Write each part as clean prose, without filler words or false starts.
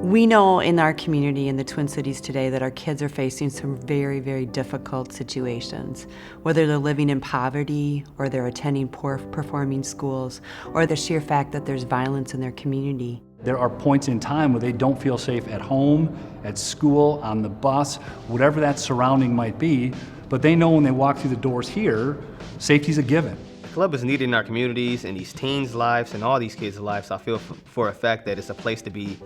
We know in our community in the Twin Cities today that our kids are facing some very, very difficult situations, whether they're living in poverty or they're attending poor performing schools or the sheer fact that there's violence in their community. There are points in time where they don't feel safe at home, at school, on the bus, whatever that surrounding might be, but they know when they walk through the doors here, safety's a given. The club is needed in our communities and these teens' lives and all these kids' lives. I feel for a fact that it's a place to be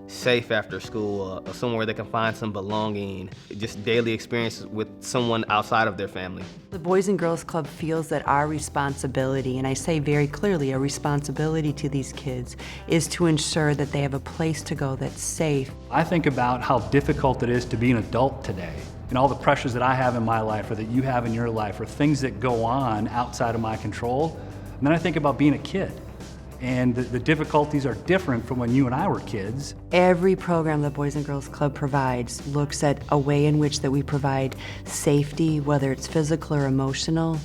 safe after school, somewhere they can find some belonging, just daily experiences with someone outside of their family. The Boys and Girls Club feels that our responsibility, and I say very clearly, our responsibility to these kids is to ensure that they have a place to go that's safe. I think about how difficult it is to be an adult today and all the pressures that I have in my life or that you have in your life or things that go on outside of my control. And then I think about being a kid. And the difficulties are different from when you and I were kids. Every program the Boys and Girls Club provides looks at a way in which that we provide safety, whether it's physical or emotional.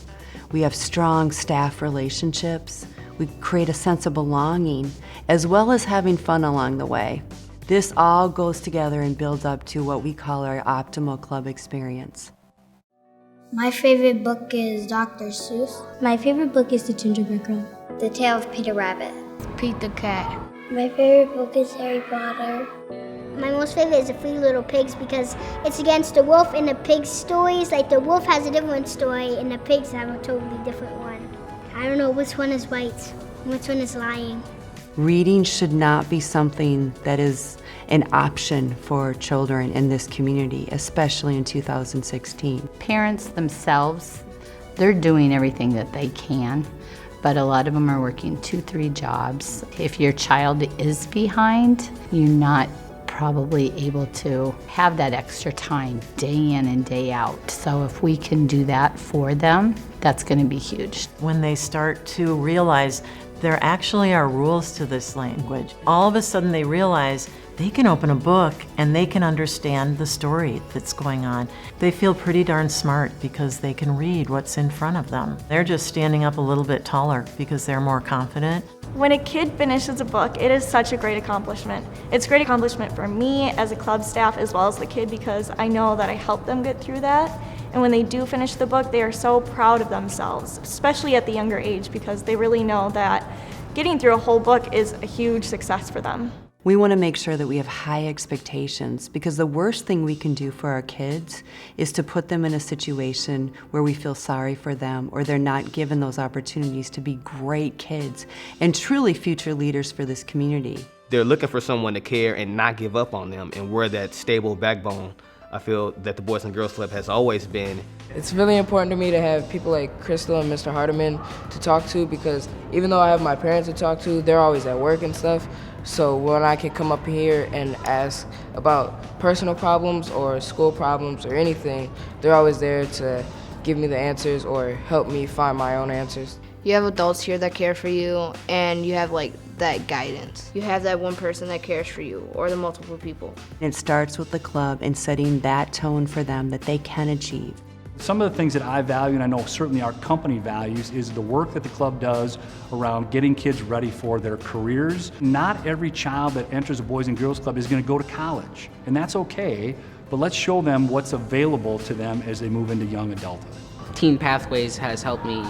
We have strong staff relationships. We create a sense of belonging, as well as having fun along the way. This all goes together and builds up to what we call our optimal club experience. My favorite book is Dr. Seuss. My favorite book is The Gingerbread Girl. The Tale of Peter Rabbit. Pete the Cat. My favorite book is Harry Potter. My most favorite is The Three Little Pigs because it's against the wolf and the pig's stories. Like the wolf has a different story and the pigs have a totally different one. I don't know which one is right, which one is lying. Reading should not be something that is an option for children in this community, especially in 2016. Parents themselves, they're doing everything that they can, but a lot of them are working 2-3 jobs. If your child is behind, you're not probably able to have that extra time day in and day out. So if we can do that for them, that's going to be huge. When they start to realize there actually are rules to this language, all of a sudden they realize they can open a book and they can understand the story that's going on. They feel pretty darn smart because they can read what's in front of them. They're just standing up a little bit taller because they're more confident. When a kid finishes a book, it is such a great accomplishment. It's a great accomplishment for me as a club staff as well as the kid because I know that I helped them get through that. And when they do finish the book, they are so proud of themselves, especially at the younger age, because they really know that getting through a whole book is a huge success for them. We want to make sure that we have high expectations because the worst thing we can do for our kids is to put them in a situation where we feel sorry for them or they're not given those opportunities to be great kids and truly future leaders for this community. They're looking for someone to care and not give up on them, and we're that stable backbone I feel that the Boys and Girls Club has always been. It's really important to me to have people like Crystal and Mr. Hardiman to talk to because even though I have my parents to talk to, they're always at work and stuff. So when I can come up here and ask about personal problems or school problems or anything, they're always there to give me the answers or help me find my own answers. You have adults here that care for you, and you have like that guidance. You have that one person that cares for you, or the multiple people. It starts with the club and setting that tone for them that they can achieve. Some of the things that I value, and I know certainly our company values, is the work that the club does around getting kids ready for their careers. Not every child that enters a Boys and Girls Club is going to go to college, and that's okay, but let's show them what's available to them as they move into young adulthood. Teen Pathways has helped me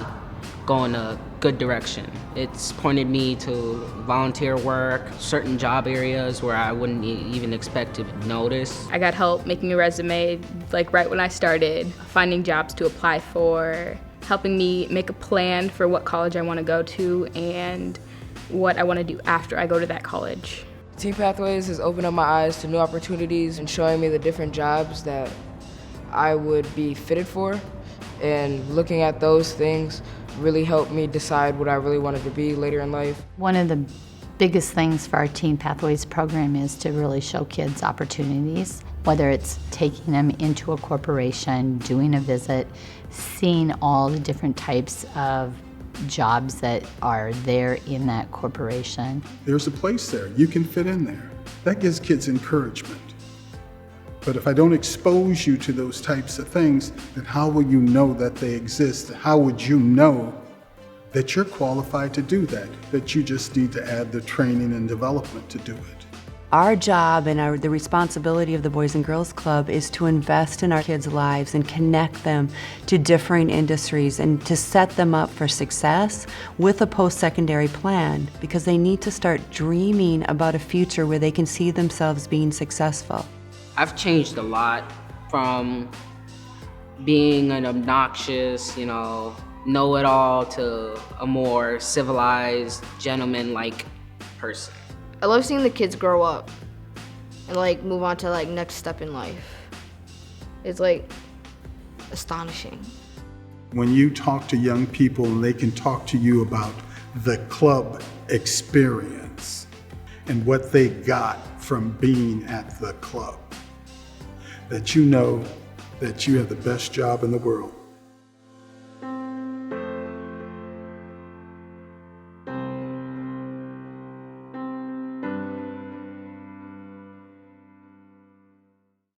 go in a good direction. It's pointed me to volunteer work, certain job areas where I wouldn't even expect to notice. I got help making a resume like right when I started, finding jobs to apply for, helping me make a plan for what college I want to go to and what I want to do after I go to that college. Teen Pathways has opened up my eyes to new opportunities and showing me the different jobs that I would be fitted for, and looking at those things really helped me decide what I really wanted to be later in life. One of the biggest things for our Teen Pathways program is to really show kids opportunities, whether it's taking them into a corporation, doing a visit, seeing all the different types of jobs that are there in that corporation. There's a place there. You can fit in there. That gives kids encouragement. But if I don't expose you to those types of things, then how will you know that they exist? How would you know that you're qualified to do that? That you just need to add the training and development to do it. Our job and the responsibility of the Boys and Girls Club is to invest in our kids' lives and connect them to differing industries and to set them up for success with a post-secondary plan, because they need to start dreaming about a future where they can see themselves being successful. I've changed a lot from being an obnoxious, know-it-all to a more civilized, gentleman-like person. I love seeing the kids grow up and like move on to like next step in life. It's like astonishing. When you talk to young people and they can talk to you about the club experience and what they got from being at the club, that you know that you have the best job in the world.